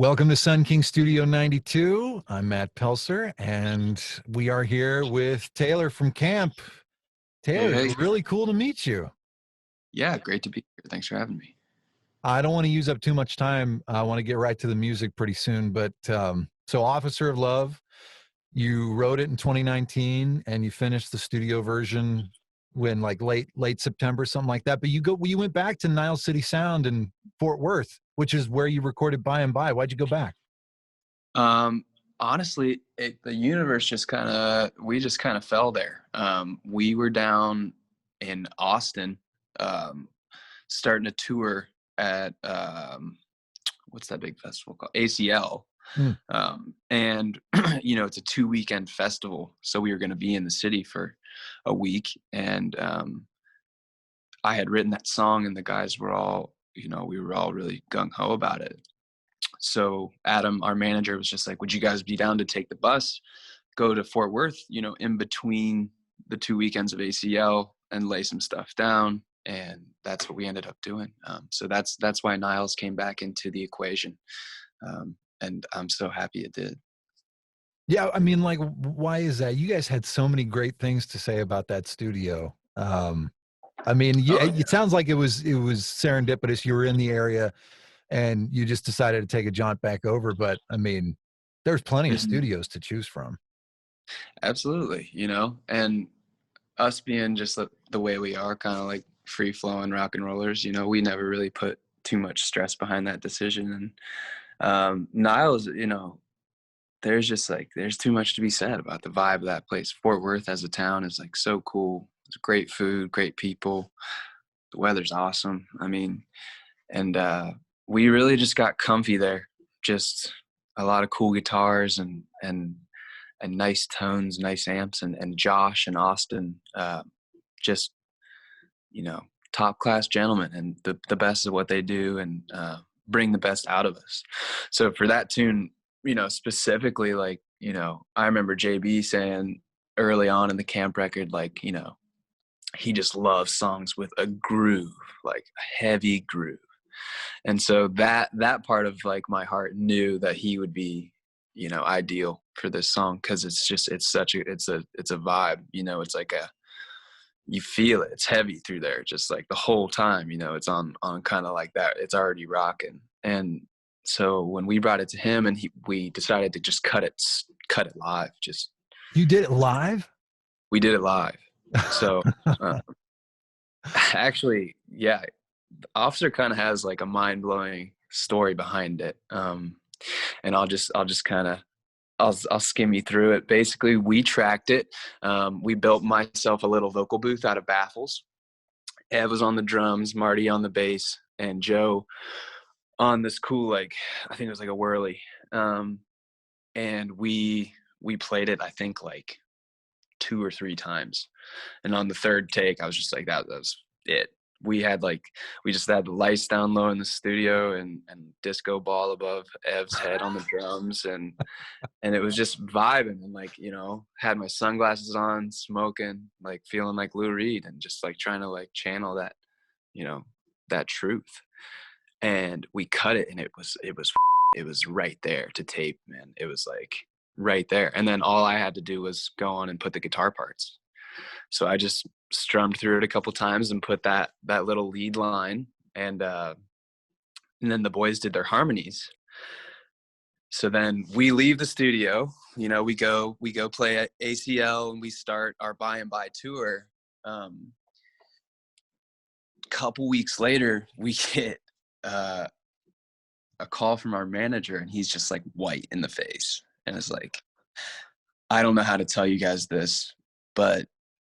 Welcome to Sun King Studio 92. I'm Matt Pelsor, and we are here with Taylor from CAAMP. Hey, Taylor, hey. really cool to meet you. Yeah, great to be here. Thanks for having me. I don't want to use up too much time. I want to get right to the music pretty soon. But so, Officer of Love, you wrote it in 2019, and you finished the studio version when like late September, something like that. But you went back to Nile City Sound in Fort Worth, which is where you recorded By and By. Why'd you go back? Um, Honestly, the universe we just kind of fell there. We were down in Austin, um, starting a tour at what's that big festival called? ACL. Hmm. And it's a 2 weekend festival, so we were going to be in the city for a week. And I had written that song, and the guys were all, we were all really gung ho about it. So Adam, our manager, was just like, would you guys be down to take the bus, go to Fort Worth, in between the 2 weekends of ACL, and lay some stuff down? And that's what we ended up doing. So that's why Niles came back into the equation. And I'm so happy it did. Yeah, I mean, like, why is that? You guys had so many great things to say about that studio. I mean, Oh it sounds like it was serendipitous. You were in the area and you just decided to take a jaunt back over. But I mean, there's plenty yeah. of studios to choose from. Absolutely. And us being just the way we are, kind of like free flowing rock and rollers, we never really put too much stress behind that decision. And Niles, there's too much to be said about the vibe of that place. Fort Worth as a town is like so cool. It's great food, great people. The weather's awesome. I mean, and we really just got comfy there. Just a lot of cool guitars and nice tones, nice amps, and Josh and Austin, just you know top class gentlemen, and the best of what they do, and bring the best out of us. So for that tune, specifically, like, I remember JB saying early on in the CAAMP record, like, he just loves songs with a groove, like a heavy groove. And so that part of like my heart knew that he would be, ideal for this song, because it's a vibe. It's like you feel it. It's heavy through there, just like the whole time. It's on kind of like that. It's already rocking. And so when we brought it to him, and we decided to just cut it live. Just You did it live? We did it live. So uh, actually, yeah, Officer kind of has like a mind blowing story behind it. And I'll just kind of I'll skim you through it. Basically, we tracked it. We built myself a little vocal booth out of baffles. Ev was on the drums, Marty on the bass, and Joe on this cool, like, I think it was like a whirly. And we played it, I think, like 2 or 3 times. And on the third take, I was just like, that was it. We just had the lights down low in the studio, and disco ball above Ev's head on the drums, and it was just vibing, and like, had my sunglasses on, smoking, like feeling like Lou Reed, and just like trying to like channel that, you know, that truth. And we cut it, and it was right there to tape, man. It was like right there. And then all I had to do was go on and put the guitar parts. So I just strummed through it a couple times and put that little lead line, and then the boys did their harmonies. So then we leave the studio, we go play at ACL, and we start our By and By tour. Couple weeks later, we get a call from our manager, and he's just like white in the face, and it's like, I don't know how to tell you guys this, but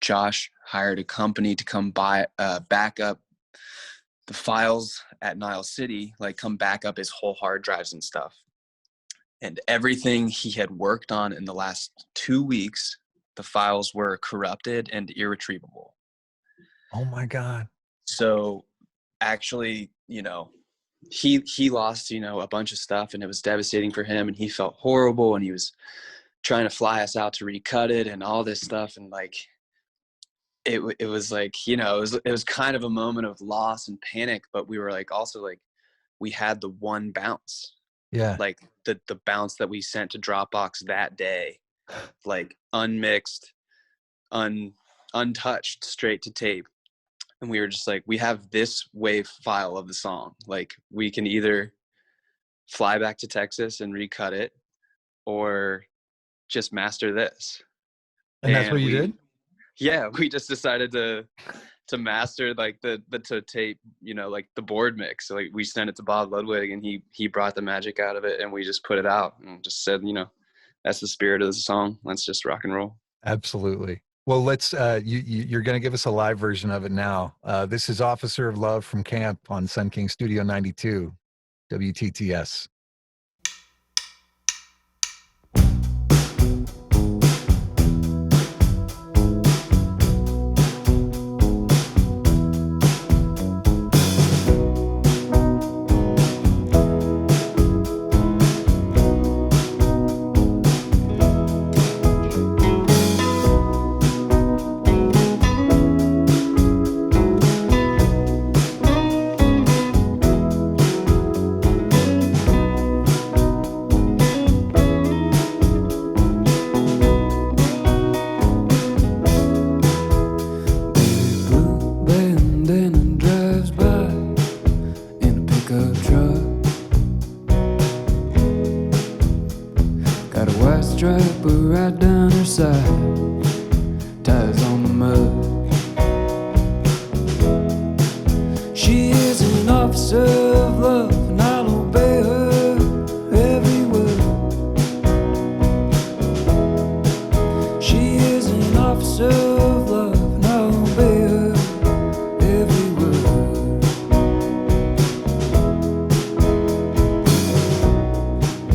Josh hired a company to come back up the files at Nile City, like come back up his whole hard drives and stuff. And everything he had worked on in the last 2 weeks, the files were corrupted and irretrievable. Oh my God. So actually, he lost, a bunch of stuff, and it was devastating for him, and he felt horrible, and he was trying to fly us out to recut it and all this stuff. And like, it was like, it was kind of a moment of loss and panic, but we were like, also like, we had the one bounce. Yeah. Like the bounce that we sent to Dropbox that day, like unmixed, untouched, straight to tape. And we were just like, we have this wave file of the song. Like we can either fly back to Texas and recut it, or just master this. And that's what And you did? we just decided to master like the to tape, like the board mix. So like we sent it to Bob Ludwig, and he brought the magic out of it, and we just put it out and just said, that's the spirit of the song. Let's just rock and roll. Absolutely. Well, let's you're going to give us a live version of it now. This is Officer of Love from CAAMP on Sun King Studio 92, WTTS.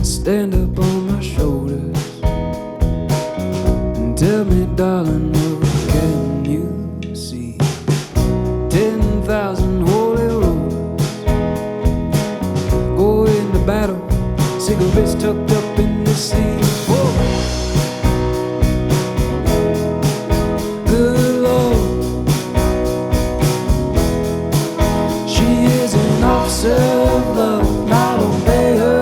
Stand up on my shoulders and tell me, darling, what can you see? 10,000 holy rollers go into battle, cigarettes tucked up in the sea. Whoa. Good Lord, she is an officer of love, not obey her.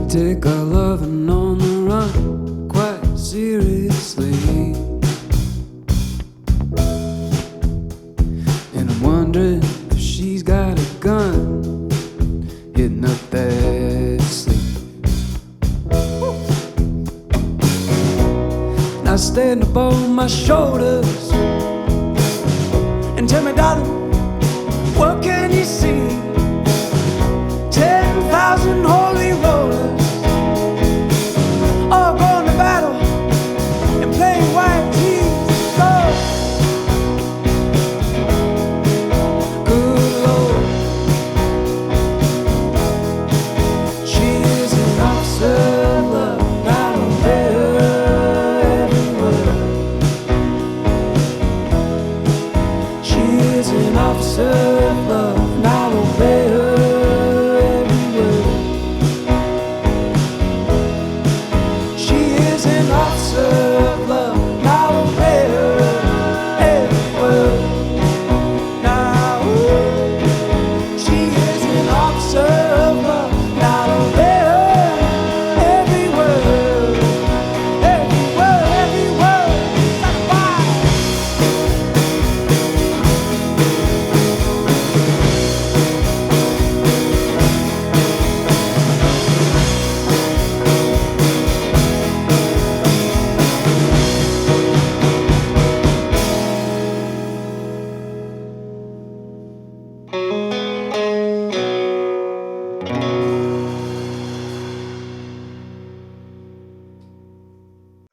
Take our loving on the run quite seriously, and I'm wondering if she's got a gun hitting up that sleeve. Now stand up on my shoulders and tell me, darling, what can you see? 10,000 holy rollers all going to battle and playing white tees. Go! Good Lord, she is an officer of love, not obey her every word. She is an officer of love, not obey her.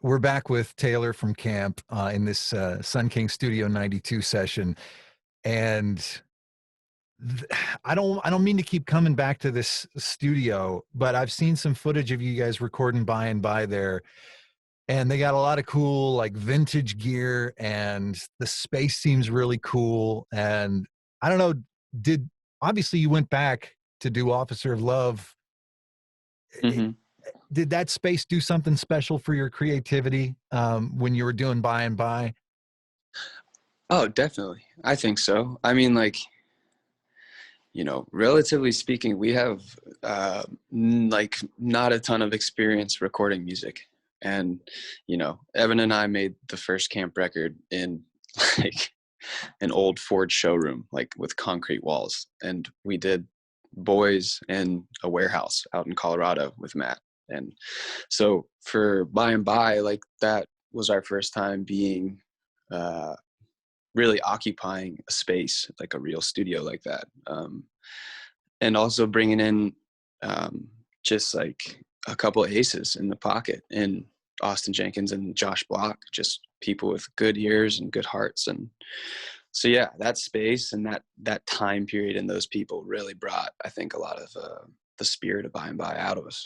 We're back with Taylor from CAAMP in this Sun King Studio 92 session. And I don't mean to keep coming back to this studio, but I've seen some footage of you guys recording by and by there, and they got a lot of cool like vintage gear, and the space seems really cool. And I don't know, did obviously you went back to do Officer of Love. Hmm. Did that space do something special for your creativity when you were doing by and by? Oh, definitely. I think so. I mean, like, relatively speaking, we have like not a ton of experience recording music. And, Evan and I made the first camp record in like an old Ford showroom, like with concrete walls. And we did Boys in a warehouse out in Colorado with Matt. And so for by and by, like that was our first time being really occupying a space, like a real studio like that. And also bringing in just like a couple of aces in the pocket, and Austin Jenkins and Josh Block, just people with good ears and good hearts. And so, yeah, that space and that time period and those people really brought, I think, a lot of the spirit of by and by out of us.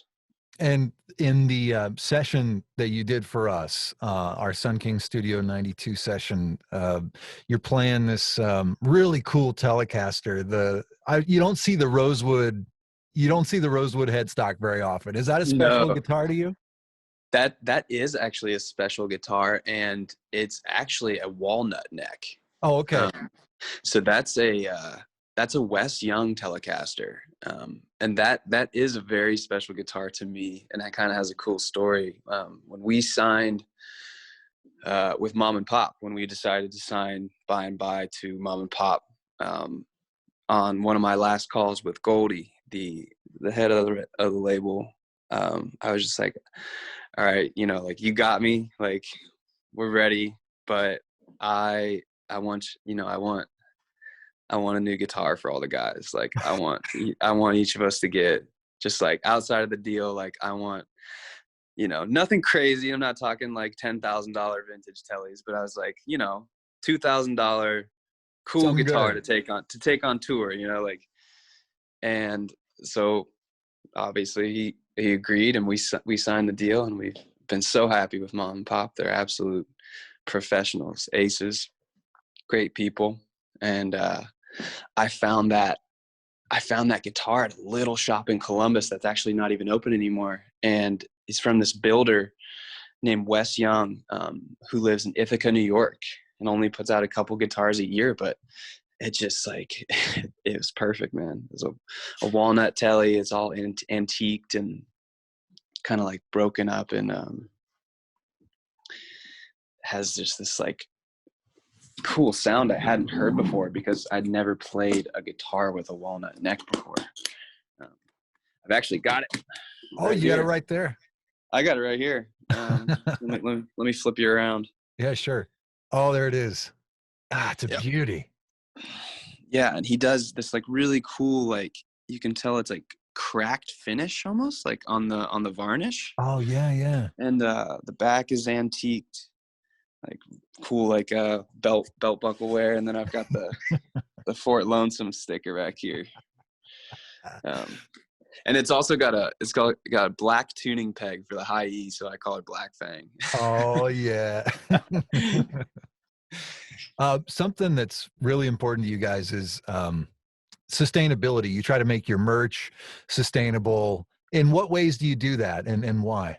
And in the session that you did for us, our Sun King Studio 92 session, you're playing this really cool Telecaster. You don't see the rosewood headstock very often. Is that a special No, guitar to you? that is actually a special guitar, and it's actually a walnut neck. Oh, okay. So that's a Wes Young Telecaster, and that is a very special guitar to me, and that kind of has a cool story. When we signed with Mom and Pop, when we decided to sign by and by to Mom and Pop, on one of my last calls with Goldie, the head of the label, I was just like, all right, like, you got me, like, we're ready, but I want, I want a new guitar for all the guys. Like, I want each of us to get, just like outside of the deal, like, I want, nothing crazy. I'm not talking like $10,000 vintage Teles, but I was like, $2,000 cool Something guitar good. to take on tour, like. And so obviously he agreed, and we signed the deal, and we've been so happy with Mom and Pop. They're absolute professionals, aces, great people. And I found that guitar at a little shop in Columbus that's actually not even open anymore, and it's from this builder named Wes Young, who lives in Ithaca, New York, and only puts out a couple guitars a year, but it just like it was perfect, man. It was a walnut Tele. It's all antiqued and kind of like broken up, and has just this like cool sound I hadn't heard before, because I'd never played a guitar with a walnut neck before. I've actually got it. Oh, you got it right there. I got it right here. Let me flip you around. Yeah, sure. Oh, there it is. Ah, it's a beauty. Yeah, and he does this like really cool, like, you can tell it's like cracked finish almost, like on the varnish. Oh, yeah. And the back is antiqued, like cool, like belt buckle wear, and then I've got the Fort Lonesome sticker back here. And it's also got a black tuning peg for the high E, so I call it Black Fang. Oh, yeah. Something that's really important to you guys is sustainability. You try to make your merch sustainable. In what ways do you do that, and why?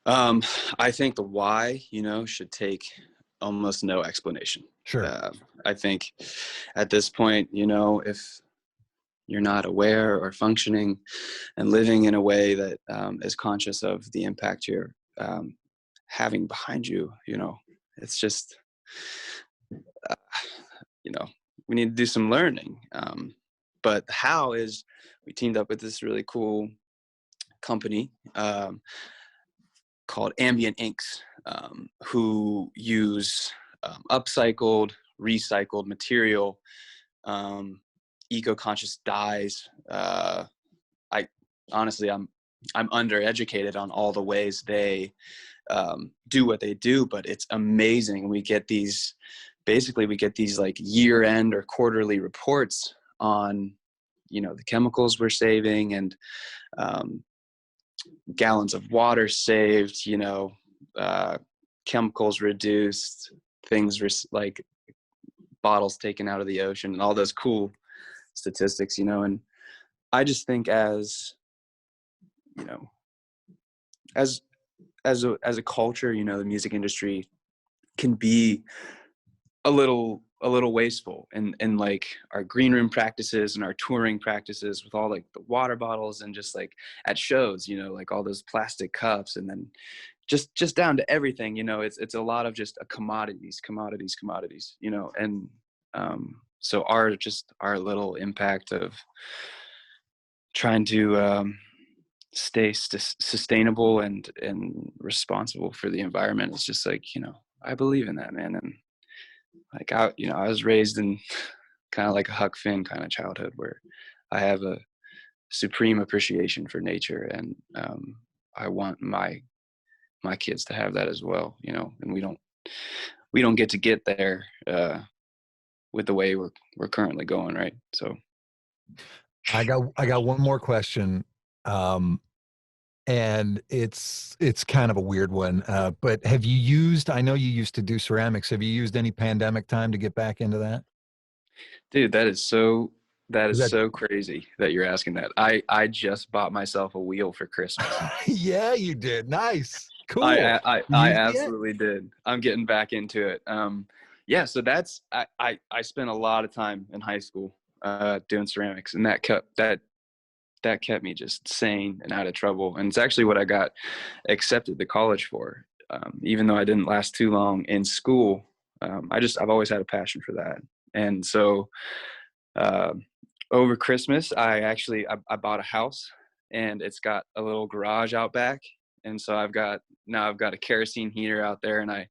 I think the why, should take almost no explanation. Sure. I think at this point, if you're not aware or functioning and living in a way that is conscious of the impact you're having behind you, it's just, we need to do some learning. But how is, we teamed up with this really cool company called Ambient Inks, who use upcycled, recycled material, eco-conscious dyes. I honestly, I'm undereducated on all the ways they do what they do, but it's amazing. We get these basically we get these like year-end or quarterly reports on, you know, the chemicals we're saving and gallons of water saved, you know, chemicals reduced, things like bottles taken out of the ocean, and all those cool statistics, you know. And I just think, as you know, as a culture, you know, the music industry can be a little wasteful, and like our green room practices and our touring practices with all like the water bottles, and just like at shows, you know, like all those plastic cups, and then just down to everything, you know. It's a lot of just commodities, you know. And so our little impact of trying to stay sustainable and responsible for the environment is just like, you know, I believe in that, man. And like I was raised in kind of like a Huck Finn kind of childhood, where I have a supreme appreciation for nature, and I want my kids to have that as well, you know. And we don't get there with the way we're currently going, right? So I got one more question. And it's kind of a weird one, but have you used, I know you used to do ceramics. Have you used any pandemic time to get back into that? Dude, that is so crazy that you're asking that. I just bought myself a wheel for Christmas. Yeah, you did. Nice. Cool. I absolutely did. I'm getting back into it. Yeah, so that's, I spent a lot of time in high school doing ceramics, and that kept me just sane and out of trouble. And it's actually what I got accepted to college for. Even though I didn't last too long in school, I've always had a passion for that. And so over Christmas, I bought a house, and it's got a little garage out back. And so I've got a kerosene heater out there, and I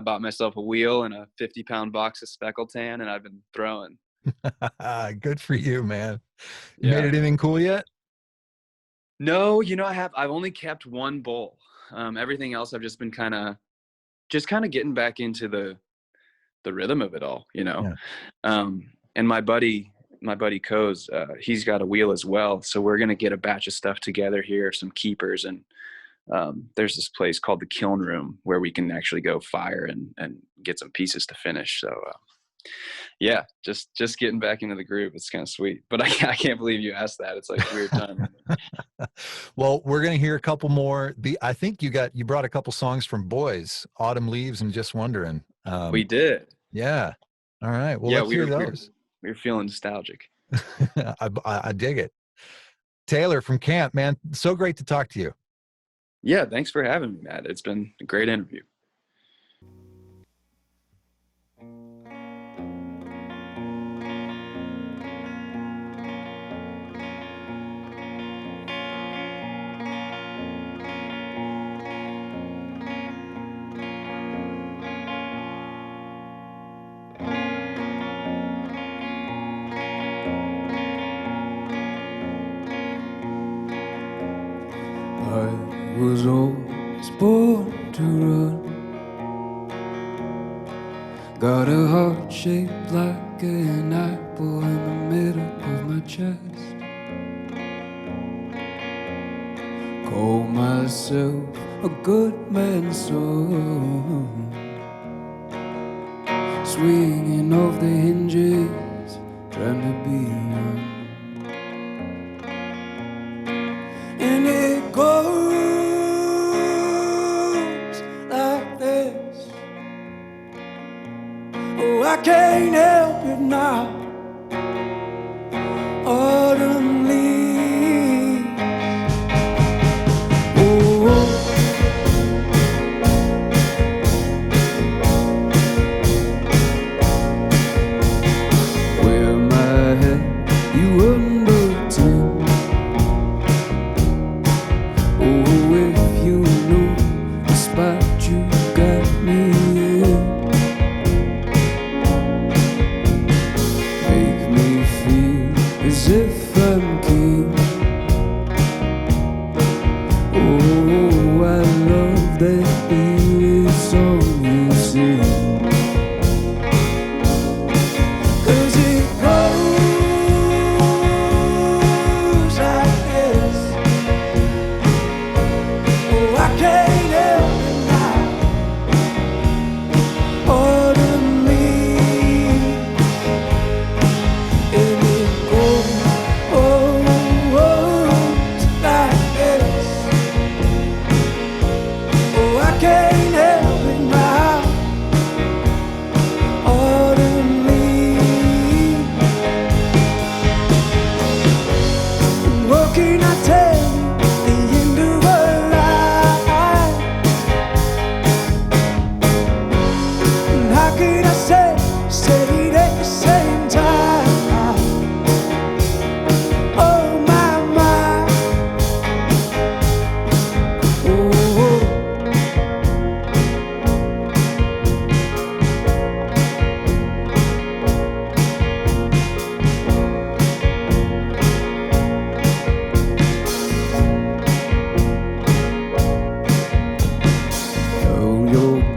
bought myself a wheel and a 50-pound box of speckle tan, and I've been throwing. Good for you, man. Yeah. Made anything cool yet? No, you know, I've only kept one bowl. Everything else I've just been kind of getting back into the rhythm of it all, you know. Yeah. And my buddy Coz, he's got a wheel as well. So we're going to get a batch of stuff together here, some keepers. And there's this place called the Kiln Room where we can actually go fire and get some pieces to finish. So yeah, just getting back into the groove. It's kind of sweet, but I can't believe you asked that. It's like a weird time. Well, we're going to hear a couple more. I think you brought a couple songs from Boys, Autumn Leaves and Just Wondering. We did. Yeah. All right. Well, yeah, let's hear those. We were feeling nostalgic. I dig it. Taylor from CAAMP, man, so great to talk to you. Yeah, thanks for having me, Matt. It's been a great interview. Was always born to run. Got a heart shaped like an apple in the middle of my chest. Call myself a good man's son, swinging off the hinges, trying to be one. And it goes like this. Oh, I can't help it now. Autumn leaves. Oh, wear my head, you under too. Oh, if you know the spot you got me in.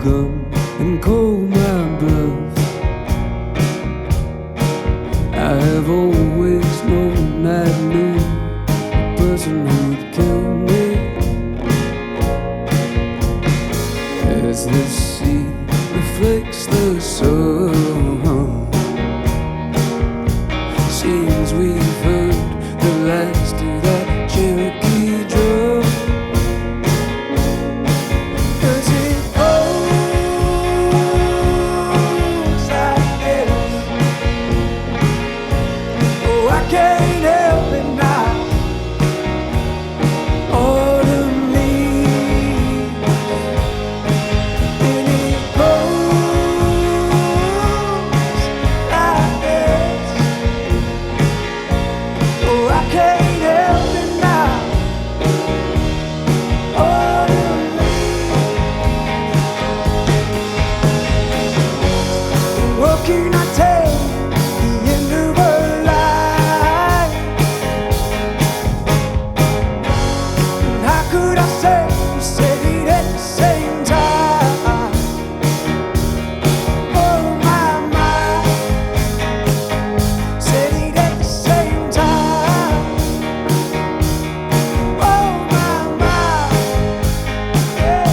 gun and call my bluff. I have always known I knew the person who'd kill me. As the sea reflects the sun, seems we've heard the last of that Cherokee drum. 'Cause it goes like this. Oh, I can't help it now. Autumn leaves, and it goes like this. Oh, I can't help it now. Autumn leaves. What can I tell? The end of her life. How could I say we said it at the same time? Oh my, said it at the same time. Oh my, yeah.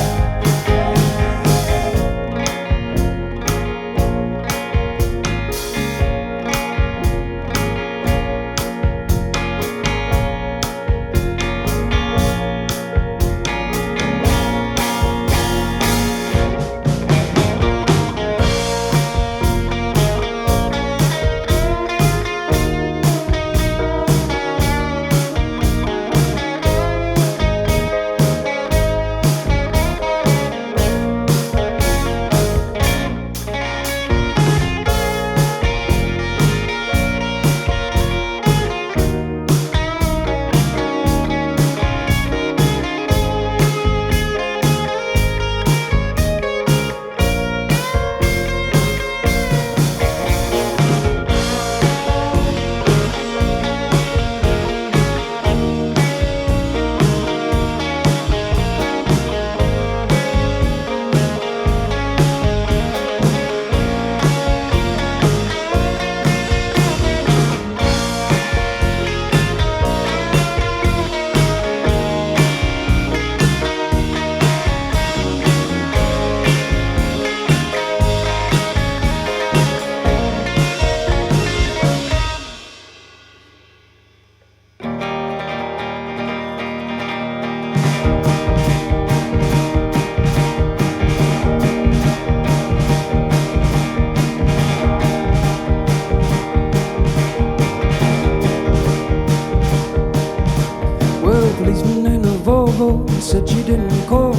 Well, policeman in a Volvo said she didn't call.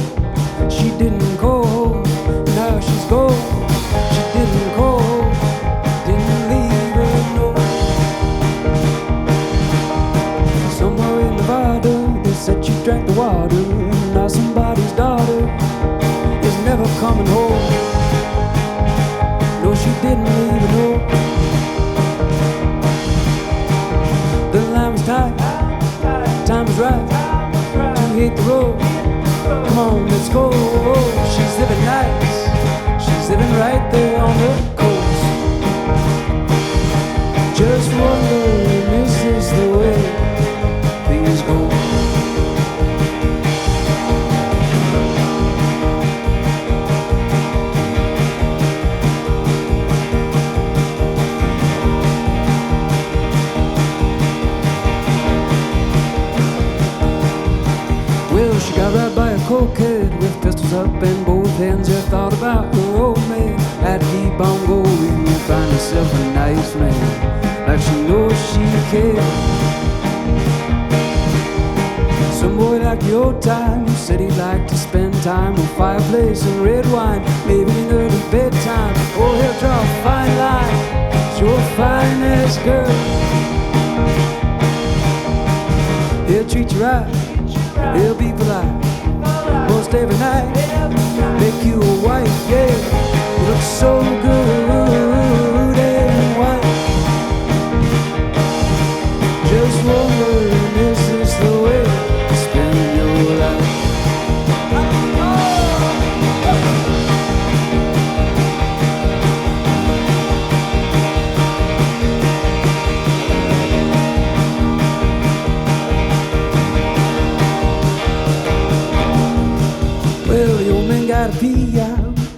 She didn't call. Now she's gone. She didn't call. Didn't leave a note. Somewhere in Nevada, they said she drank the water. Now somebody's daughter is never coming home. No, she didn't leave a note. The line was tight. Time is right to hit the road. Come on, let's go. She's living nice. She's living right there on the coast. Just wondering, is this the way things go? Well, she got right by a cokehead with pistols up in both hands. Her thought about her old man had to keep on going and find herself a nice man, like she knows she can. Some boy like the old time said he'd like to spend time with fireplace and red wine, maybe an early bedtime. Oh, he'll draw a fine line. You're a fine-ass girl. He'll treat you right. He'll be polite. Most every night. Make you a wife, yeah. You look so good and white. Just wondering, is this the way to spend your life?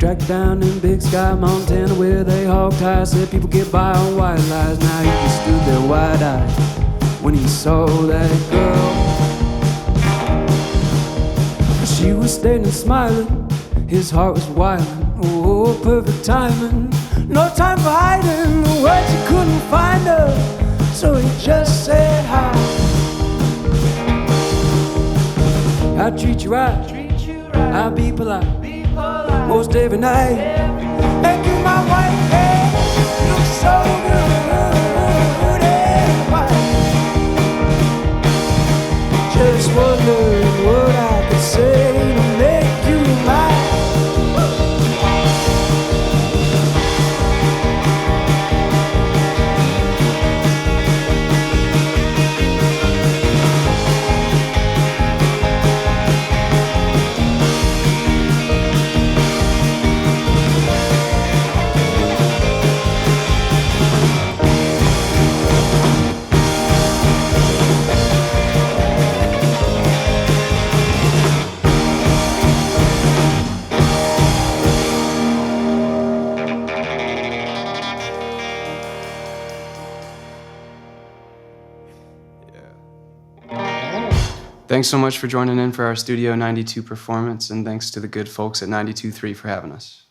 Tracked down in Big Sky, Montana, where they hog tie. Said people get by on white lies. Now he just stood there wide-eyed when he saw that girl. She was standing smiling, his heart was wilding. Oh, perfect timing, no time for hiding. The words he couldn't find her, so he just said hi. I'll treat you right, I'll be polite, most every night. Make you my wife, hey, look so good and white. Just wondering what I could say to make you mine. Thanks so much for joining in for our Studio 92 performance, and thanks to the good folks at 92.3 for having us.